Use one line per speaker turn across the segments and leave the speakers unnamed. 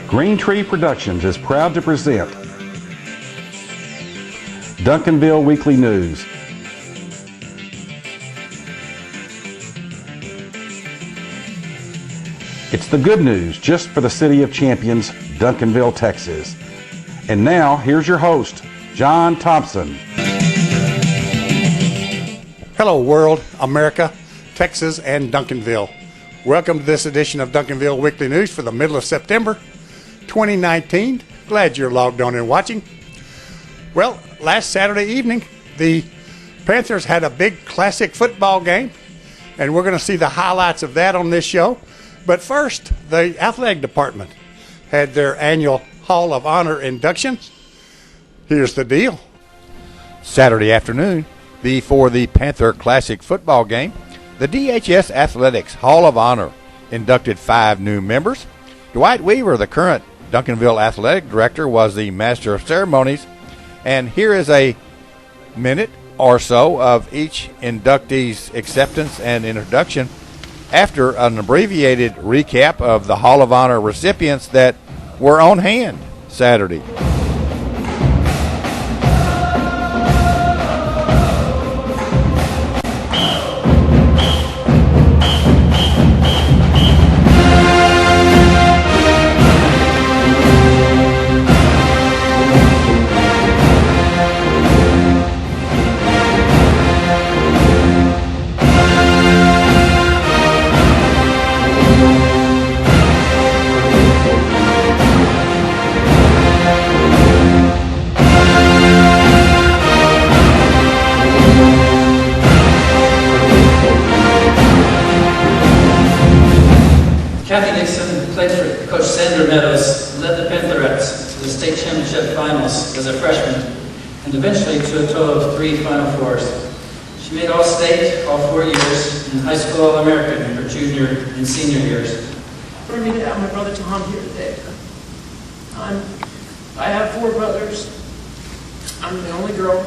Green Tree Productions is proud to present Duncanville Weekly News. It's the good news just for the City of Champions, Duncanville, Texas. And now, here's your host, John Thompson.
Hello, world, America, Texas, and Duncanville. Welcome to this edition of Duncanville Weekly News for the middle of September 2019. Glad you're logged on and watching. Well, last Saturday evening, the Panthers had a big classic football game, and we're going to see the highlights of that on this show. But first, the athletic department had their annual Hall of Honor inductions. Here's the deal.
Saturday afternoon, before the Panther Classic football game, the DHS Athletics Hall of Honor inducted 5 new members. Dwight Weaver, the current Duncanville Athletic Director, was the Master of Ceremonies. And here is a minute or so of each inductee's acceptance and introduction after an abbreviated recap of the Hall of Honor recipients that were on hand Saturday.
Led the Pantherettes to the state championship finals as a freshman and eventually to a total of 3 Final Fours. She made All-State all 4 years and High School All-American in her junior and senior years.
For me to have my brother Tom here today. I have 4 brothers. I'm the only girl,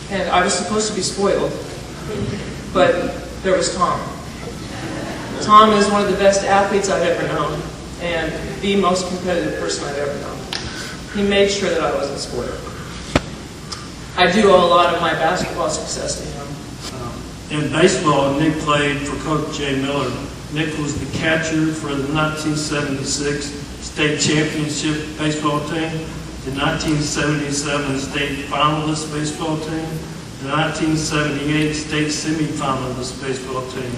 and I was supposed to be spoiled, but there was Tom. Tom is one of the best athletes I've ever known, and the most competitive person I've ever known. He made sure that I wasn't spoiled. I do owe a lot of my basketball success to him.
In baseball, Nick played for Coach Jay Miller. Nick was the catcher for the 1976 state championship baseball team, the 1977 state finalist baseball team, the 1978 state semifinalist baseball team.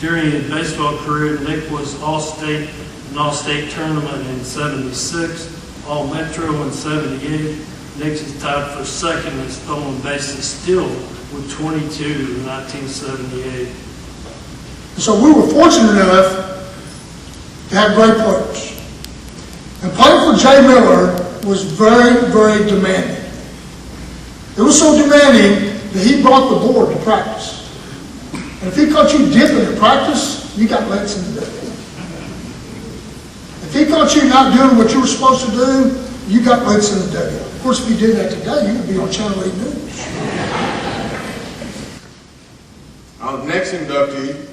During his baseball career, Nick was All-State an All-State tournament in 76, All-Metro in 78. Nick is tied for second in stolen bases still with 22 in 1978.
So we were fortunate enough to have great players. And playing for Jay Miller was very, very demanding. It was so demanding that he brought the board to practice. And if he caught you dipping at practice, you got legs in the day. If he caught you not doing what you were supposed to do, you got legs in the day. Of course, if you did that today, you would be on Channel 8 News.
Our next inductee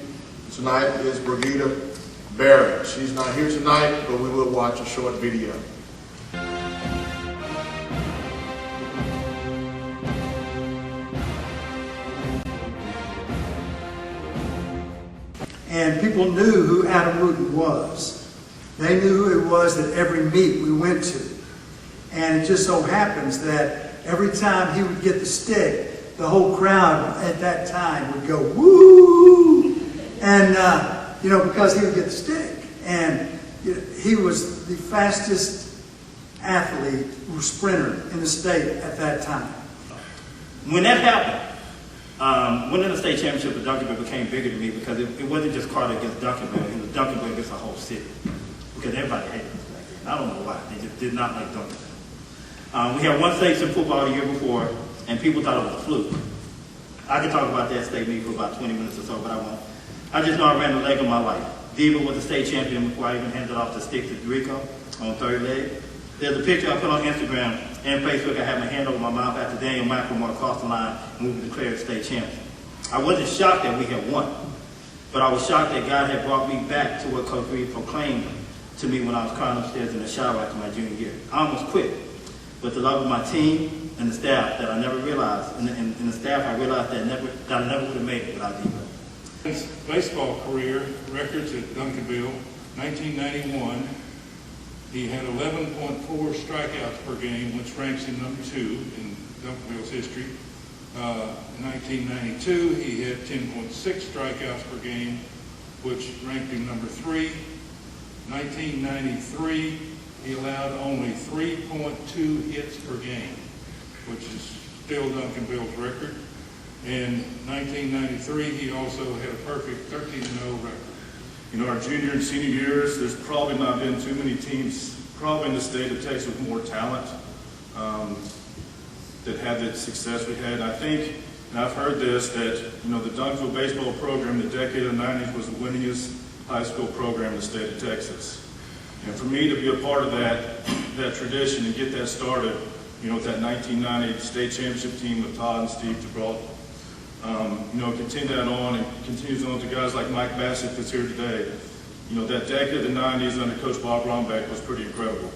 tonight is Brigida Barrett. She's not here tonight, but we will watch a short video.
And people knew who Adam Wooten was. They knew who it was at every meet we went to. And it just so happens that every time he would get the stick, the whole crowd at that time would go, woo! And, because he would get the stick. And he was the fastest athlete or sprinter in the state at that time.
When that happened, winning the state championship with Duncanville became bigger to me because it wasn't just Carter against Duncanville, it was Duncanville against the whole city. Because everybody hated us back then. I don't know why. They just did not like Duncanville. We had one state football the year before, and people thought it was a fluke. I could talk about that state meet for about 20 minutes or so, but I won't. I just know I ran the leg of my life. Diva was the state champion before I even handed off the stick to Rico on third leg. There's a picture I put on Instagram and Facebook. I had my hand over my mouth after Daniel McLemore crossed the line and we were declared state champion. I wasn't shocked that we had won, but I was shocked that God had brought me back to what Coach Reed proclaimed to me when I was crying upstairs in the shower after my junior year. I almost quit, but the love of my team and the staff that I never realized, and the staff I realized that I never would have made it without them.
His baseball career records at Duncanville, 1991, he had 11.4 strikeouts per game, which ranks him number 2 in Duncanville's history. In 1992, he had 10.6 strikeouts per game, which ranked him number 3. 1993, he allowed only 3.2 hits per game, which is still Duncanville's record. In 1993, he also had a perfect 13-0 record.
You know, our junior and senior years, there's probably not been too many teams, probably in the state of Texas, with more talent that had the success we had. I think, and I've heard this, that, you know, the Duncanville baseball program in the decade of the 90s was the winningest high school program in the state of Texas. And for me to be a part of that tradition and get that started, you know, with that 1990 state championship team with Todd and Steve DeBrault, you know, continue that on and continues on to guys like Mike Bassett that's here today. You know, that decade of the 90s under Coach Bob Rombeck was pretty incredible.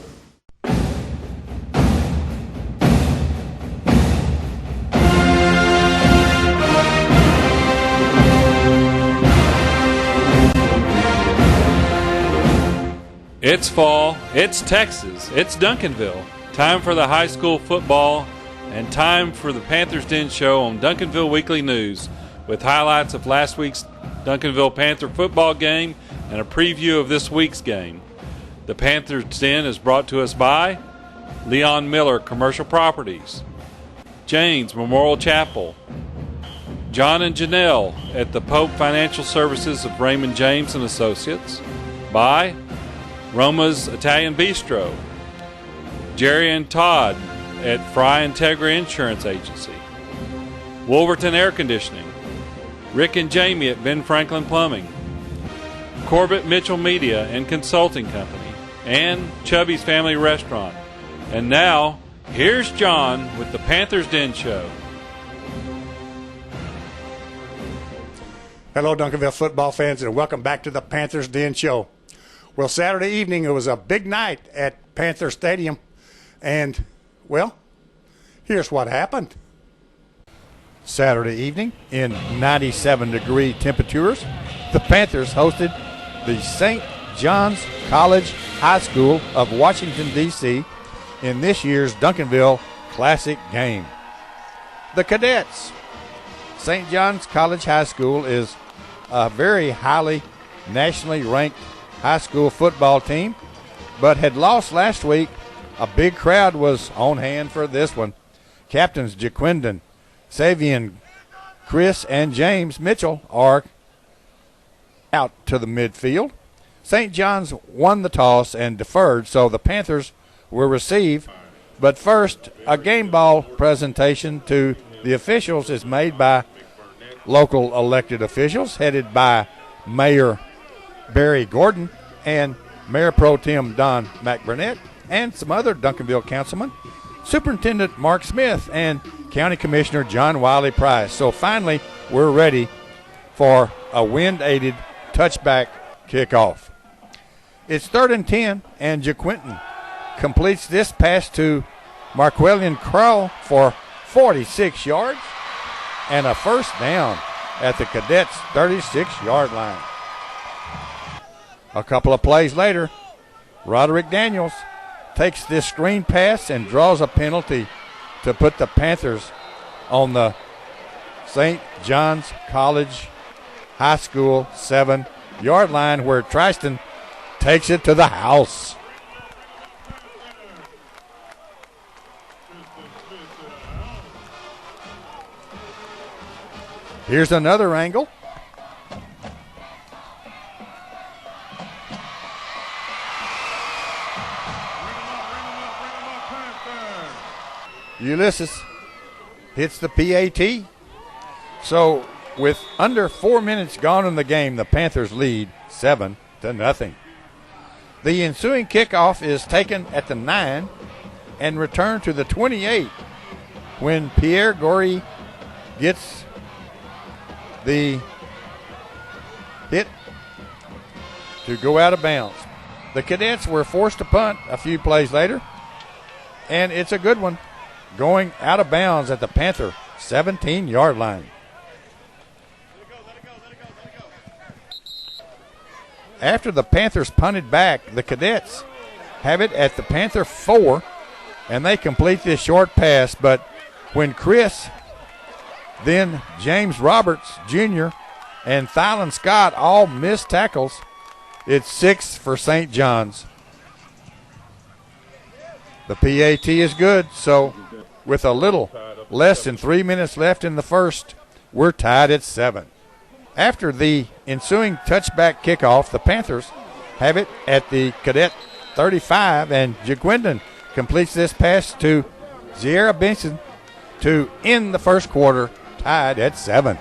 It's fall, it's Texas, it's Duncanville. Time for the high school football and time for the Panthers Den Show on Duncanville Weekly News with highlights of last week's Duncanville Panther football game and a preview of this week's game. The Panthers Den is brought to us by Leon Miller Commercial Properties, James Memorial Chapel, John and Janelle at the Pope Financial Services of Raymond James and Associates, by Roma's Italian Bistro, Jerry and Todd at Fry Integra Insurance Agency, Wolverton Air Conditioning, Rick and Jamie at Ben Franklin Plumbing, Corbett Mitchell Media and Consulting Company, and Chubby's Family Restaurant. And now, here's John with the Panthers Den Show.
Hello, Duncanville football fans, and welcome back to the Panthers Den Show. Well, Saturday evening, it was a big night at Panther Stadium, and, well, here's what happened.
Saturday evening, in 97-degree temperatures, the Panthers hosted the St. John's College High School of Washington, D.C. in this year's Duncanville Classic game. The Cadets. St. John's College High School is a very highly nationally ranked high school football team, but had lost last week. A big crowd was on hand for this one. Captains Jaquindon, Savian, Chris, and James Mitchell are out to the midfield. St. John's won the toss and deferred, so the Panthers will receive. But first, a game ball presentation to the officials is made by local elected officials, headed by Mayor Barry Gordon and Mayor Pro Tem Don McBurnett, and some other Duncanville councilmen, Superintendent Mark Smith, and County Commissioner John Wiley Price. So finally, we're ready for a wind-aided touchback kickoff. It's 3rd and 10, and Jaquinton completes this pass to Marquelian Crow for 46 yards and a first down at the Cadets' 36-yard line. A couple of plays later, Roderick Daniels takes this screen pass and draws a penalty to put the Panthers on the St. John's College High School 7-yard line, where Tristan takes it to the house. Here's another angle. Ulysses hits the PAT. So with under 4 minutes gone in the game, the Panthers lead 7-0. The ensuing kickoff is taken at the 9 and returned to the 28 when Pierre Gorey gets the hit to go out of bounds. The Cadets were forced to punt a few plays later, and it's a good one, going out of bounds at the Panther 17-yard line. After the Panthers punted back, the Cadets have it at the Panther 4, and they complete this short pass. But when Chris, then James Roberts Jr., and Thylan Scott all missed tackles, it's 6 for St. John's. The PAT is good, so with a little less than 3 minutes left in the first, we're tied at 7. After the ensuing touchback kickoff, the Panthers have it at the Cadet 35, and Jaquindon completes this pass to Zierra Benson to end the first quarter, tied at 7.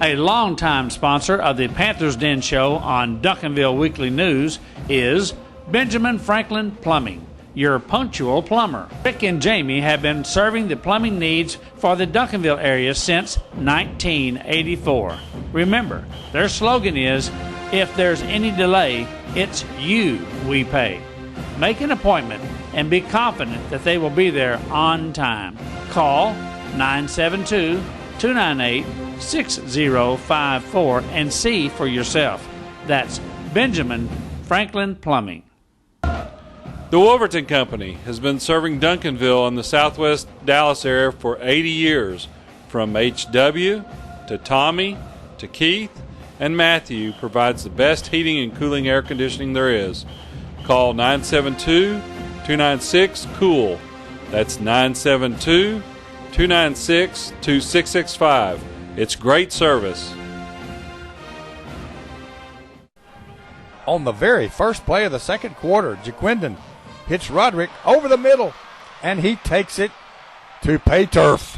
A longtime sponsor of the Panthers Den Show on Duncanville Weekly News is Benjamin Franklin Plumbing, your punctual plumber. Rick and Jamie have been serving the plumbing needs for the Duncanville area since 1984. Remember, their slogan is, if there's any delay, it's you we pay. Make an appointment and be confident that they will be there on time. Call 972-298-6054 and see for yourself. That's Benjamin Franklin Plumbing.
The Wolverton Company has been serving Duncanville and the southwest Dallas area for 80 years. From HW to Tommy to Keith and Matthew provides the best heating and cooling air conditioning there is. Call 972-296-COOL. That's 972-296-2665. It's great service.
On the very first play of the second quarter, Jaquindon hits Roderick over the middle, and he takes it to pay turf.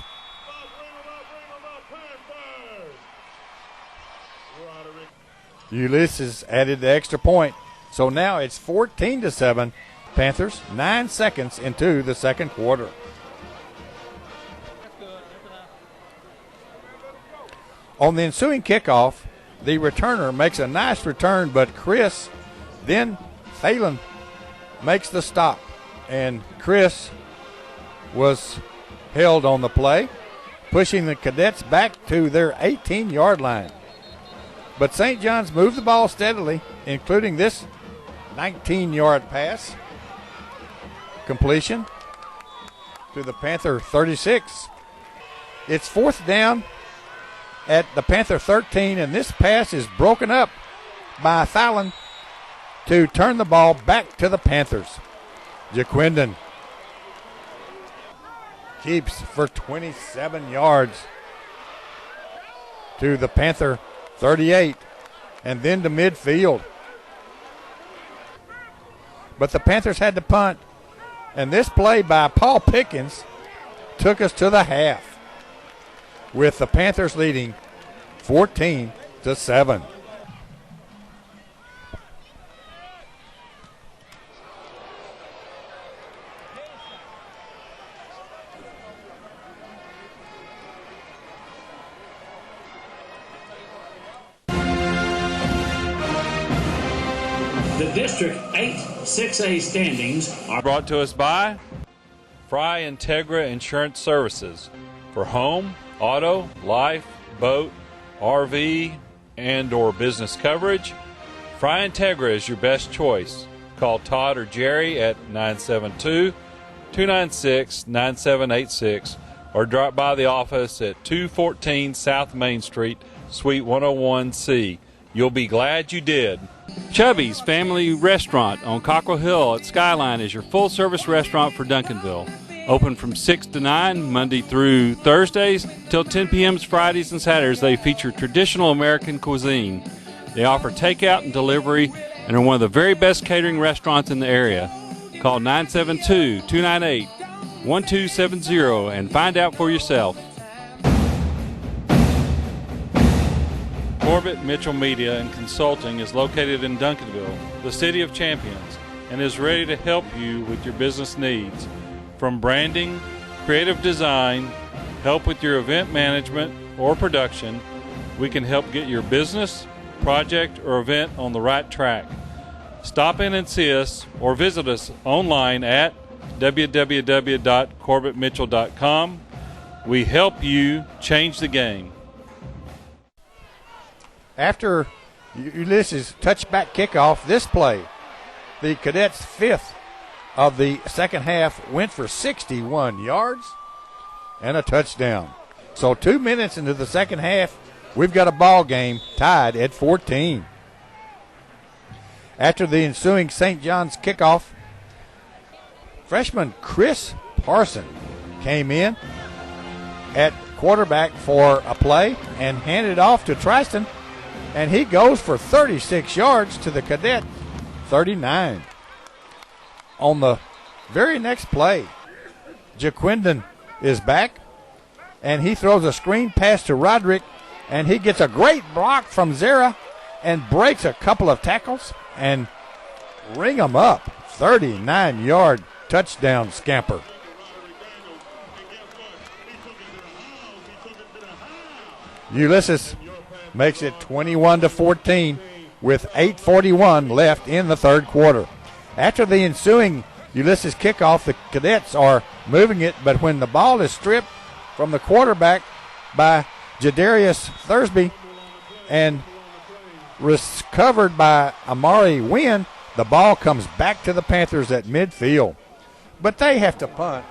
Ulysses added the extra point, so now it's 14-7. Panthers 9 seconds into the second quarter. On the ensuing kickoff, the returner makes a nice return, but Chris, then Phelan, makes the stop, and Chris was held on the play, pushing the Cadets back to their 18-yard line. But St. John's moved the ball steadily, including this 19-yard pass completion to the Panther 36. It's fourth down at the Panther 13, and this pass is broken up by Fallon to turn the ball back to the Panthers. Jaquindon keeps for 27 yards to the Panther 38 and then to midfield. But the Panthers had to punt, and this play by Paul Pickens took us to the half, with the Panthers leading 14-7.
The District 8 6A standings are
brought to us by Fry Integra Insurance Services for home, auto, life, boat, RV, and or business coverage. Fry Integra is your best choice. Call Todd or Jerry at 972-296-9786 or drop by the office at 214 South Main Street, Suite 101C. You'll be glad you did. Chubby's Family Restaurant on Cockrell Hill at Skyline is your full-service restaurant for Duncanville. Open from 6 to 9, Monday through Thursdays, till 10 p.m. Fridays and Saturdays. They feature traditional American cuisine. They offer takeout and delivery and are one of the very best catering restaurants in the area. Call 972-298-1270 and find out for yourself. Corbett Mitchell Media and Consulting is located in Duncanville, the city of champions, and is ready to help you with your business needs. From branding, creative design, help with your event management, or production, we can help get your business, project, or event on the right track. Stop in and see us or visit us online at www.corbettmitchell.com. We help you change the game.
After Ulysses' touchback kickoff, this play, the Cadets' fifth of the second half, went for 61 yards and a touchdown. So 2 minutes into the second half, we've got a ball game tied at 14. After the ensuing St. John's kickoff, freshman Chris Parson came in at quarterback for a play and handed off to Tristan, and he goes for 36 yards to the Cadet 39. On the very next play, Jaquindon is back, and he throws a screen pass to Roderick, and he gets a great block from Zara and breaks a couple of tackles and ring him up. 39-yard touchdown scamper. Ulysses makes it 21-14 with 8:41 left in the third quarter. After the ensuing Ulysses kickoff, the Cadets are moving it, but when the ball is stripped from the quarterback by Jadarius Thursby and recovered by Amari Wynn, the ball comes back to the Panthers at midfield. But they have to punt,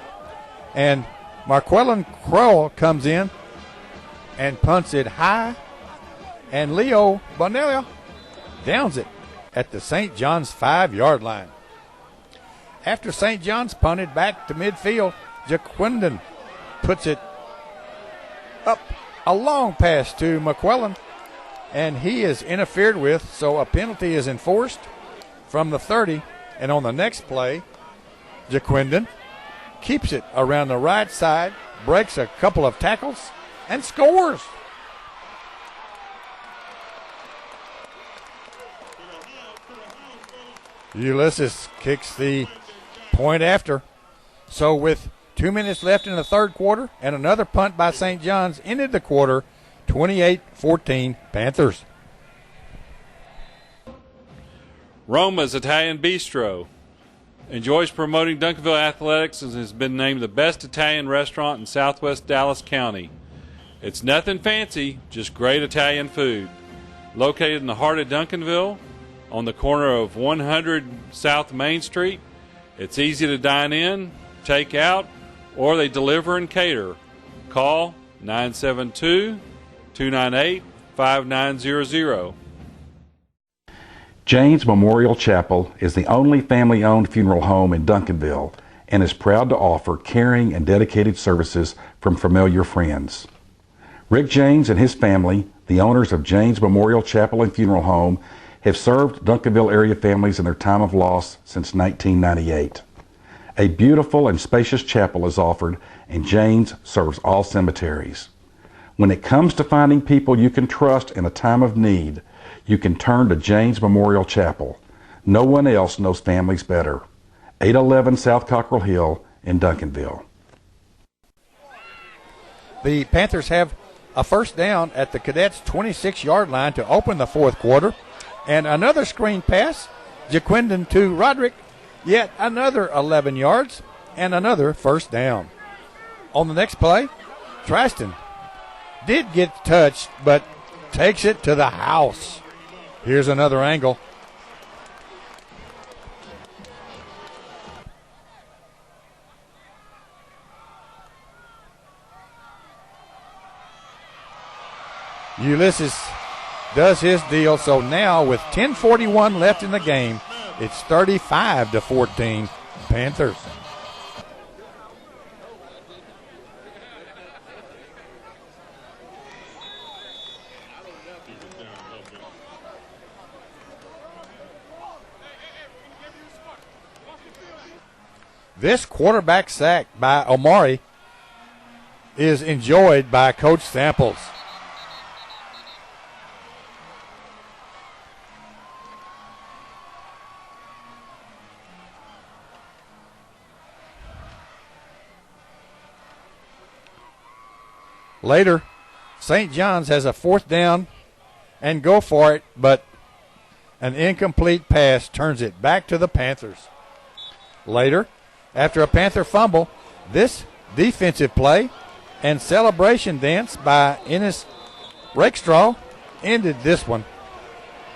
and Marquellin Crowell comes in and punts it high, and Leo Bonella downs it at the St. John's 5-yard line. After St. John's punted back to midfield, Jaquindon puts it up a long pass to McQuillan, and he is interfered with, so a penalty is enforced from the 30. And on the next play, Jaquindon keeps it around the right side, breaks a couple of tackles, and scores. Ulysses kicks the point after. So with 2 minutes left in the third quarter and another punt by St. John's ended the quarter 28-14 Panthers.
Roma's Italian Bistro enjoys promoting Duncanville athletics and has been named the best Italian restaurant in southwest Dallas County. It's nothing fancy, just great Italian food. Located in the heart of Duncanville, on the corner of 100 South Main Street. It's easy to dine in, take out, or they deliver and cater. Call 972-298-5900.
Jane's Memorial Chapel is the only family-owned funeral home in Duncanville and is proud to offer caring and dedicated services from familiar friends. Rick Janes and his family, the owners of Jane's Memorial Chapel and Funeral Home, have served Duncanville area families in their time of loss since 1998. A beautiful and spacious chapel is offered, and Jane's serves all cemeteries. When it comes to finding people you can trust in a time of need, you can turn to Jane's Memorial Chapel. No one else knows families better. 811 South Cockrell Hill in Duncanville.
The Panthers have a first down at the Cadets' 26-yard line to open the fourth quarter. And another screen pass, Jaquindon to Roderick, yet another 11 yards, and another first down. On the next play, Tristan did get touched, but takes it to the house. Here's another angle. Ulysses does his deal, so now with 10:41 left in the game, it's 35-14 Panthers. This quarterback sack by Omari is enjoyed by Coach Samples. Later, St. John's has a 4th down and go for it, but an incomplete pass turns it back to the Panthers. Later, after a Panther fumble, this defensive play and celebration dance by Ennis Rakestraw ended this one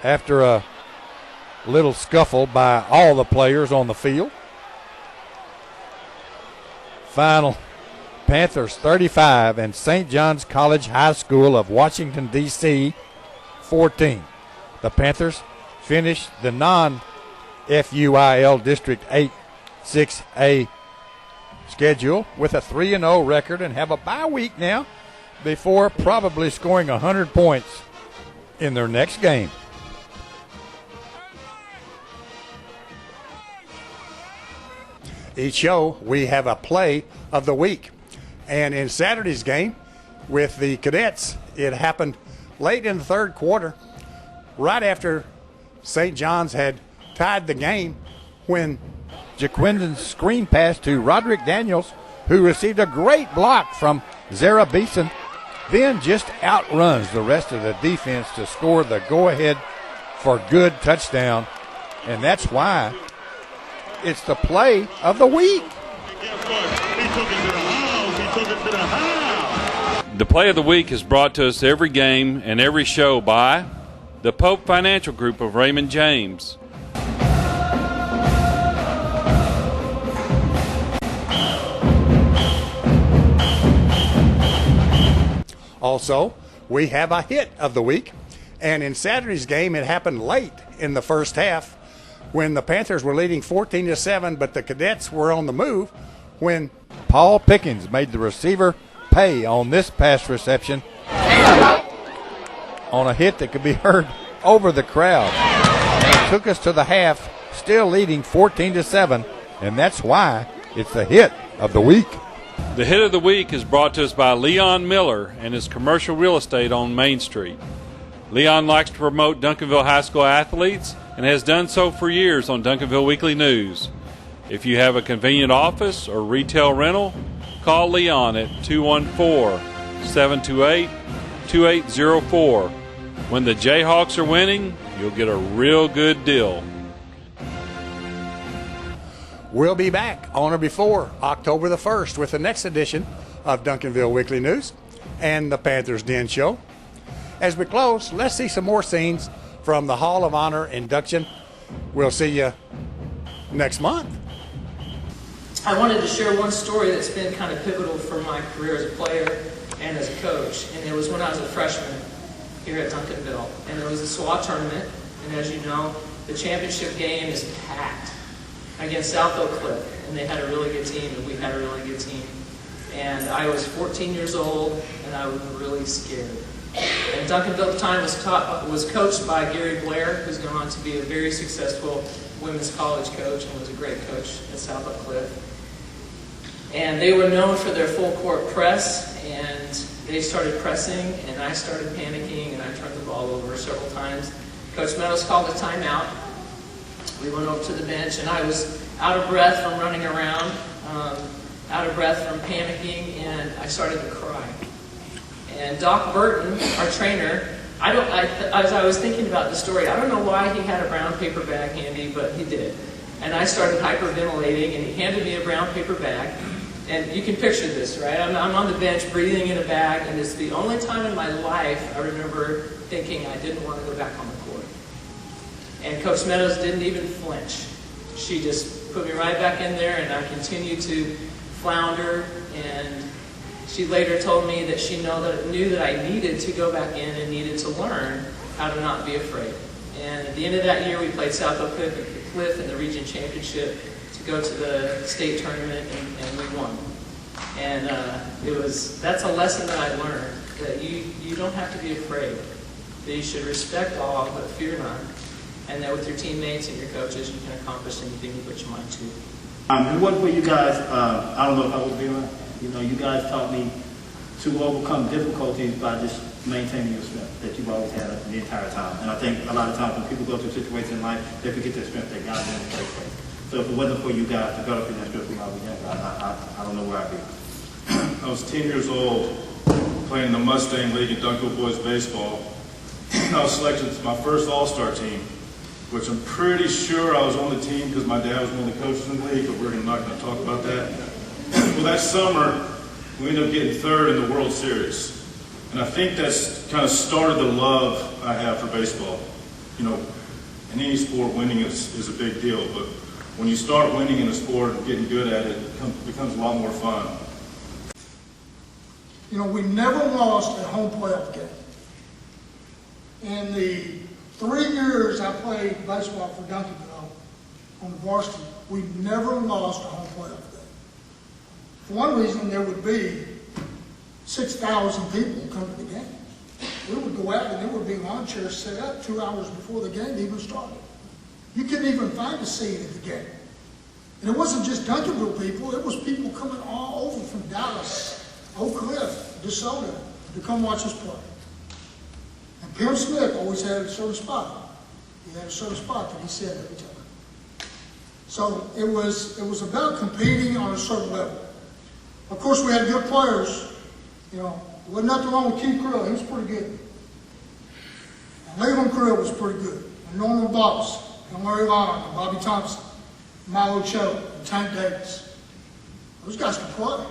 after a little scuffle by all the players on the field. Final, Panthers 35 and St. John's College High School of Washington, D.C. 14. The Panthers finished the non-FUIL District 8 6A schedule with a 3-0 record and have a bye week now before probably scoring 100 points in their next game.
Each show, we have a play of the week. And in Saturday's game with the Cadets, it happened late in the 3rd quarter, right after St. John's had tied the game, when
Jaquindon's screen pass to Roderick Daniels, who received a great block from Zara Beeson, then just outruns the rest of the defense to score the go-ahead for good touchdown. And that's why it's the play of the week.
The play of the week is brought to us every game and every show by the Pope Financial Group of Raymond James.
also we have a hit of the week. And in Saturday's game, it happened late in the first half when the Panthers were leading 14-7, but the Cadets were on the move when
Paul Pickens made the receiver pay on this pass reception on a hit that could be heard over the crowd. And it took us to the half, still leading 14-7, and that's why it's the hit of the week.
The hit of the week is brought to us by Leon Miller and his commercial real estate on Main Street. Leon likes to promote Duncanville High School athletes and has done so for years on Duncanville Weekly News. If you have a convenient office or retail rental, call Leon at 214-728-2804. When the Jayhawks are winning, you'll get a real good deal.
We'll be back on or before October the 1st with the next edition of Duncanville Weekly News and the Panthers Den Show. As we close, let's see some more scenes from the Hall of Honor induction. We'll see you next month.
I wanted to share one story that's been kind of pivotal for my career as a player and as a coach, and it was when I was a freshman here at Duncanville. And it was a SWAT tournament, and as you know, the championship game is packed against South Oak Cliff, and they had a really good team, and we had a really good team. And I was 14 years old, and I was really scared. And Duncanville at the time was coached by Gary Blair, who's gone on to be a very successful women's college coach and was a great coach at South Oak Cliff. And they were known for their full court press, and they started pressing, and I started panicking, and I turned the ball over several times. Coach Meadows called a timeout. We went over to the bench, and I was out of breath from running around, out of breath from panicking, and I started to cry. And Doc Burton, our trainer, as I was thinking about the story, I don't know why he had a brown paper bag handy, but he did. And I started hyperventilating, and he handed me a brown paper bag. And you can picture this, right? I'm on the bench breathing in a bag, and it's the only time in my life I remember thinking I didn't want to go back on the court. And Coach Meadows didn't even flinch. She just put me right back in there, and I continued to flounder. And she later told me that she knew that I needed to go back in and needed to learn how to not be afraid. And at the end of that year, we played South Oak Cliff in the region championship to go to the state tournament, and we won. And that's a lesson that I learned, that you don't have to be afraid, that you should respect all but fear none, and that with your teammates and your coaches, you can accomplish anything you put your mind to.
It wasn't for you guys, I don't know if I was being right. You know, you guys taught me to overcome difficulties by just maintaining your strength that you've always had the entire time. And I think a lot of times when people go through situations in life, they forget their strength that God has in the first place. So if it wasn't for you guys developing that strength when I was young, I don't know where I'd be.
I was 10 years old playing in the Mustang League in Duncanville Boys Baseball. I was selected to my first All-Star team, which I'm pretty sure I was on the team because my dad was one of the coaches in the league, but we're not going to talk about that. Well, that summer, we ended up getting third in the World Series. And I think that's kind of started the love I have for baseball. You know, in any sport, winning is a big deal, but when you start winning in a sport and getting good at it, it becomes a lot more fun.
You know, we never lost a home playoff game. In the 3 years I played baseball for Duncanville on the varsity, we never lost a home playoff game. For one reason, there would be 6,000 people come to the game. We would go out and there would be lawn chairs set up 2 hours before the game even started. You couldn't even find a seat at the game. And it wasn't just Duncanville people, it was people coming all over from Dallas, Oak Cliff, DeSoto, to come watch us play. And Pim Smith always had a certain spot. He had a certain spot that he said every time. So it was about competing on a certain level. Of course, we had good players. You know, there wasn't nothing wrong with Keith Krill. He was pretty good. And Leland Krill was pretty good. And Norman Boss, and Larry Long, and Bobby Thompson, Milo Cho, and Tank Davis. Those guys could play.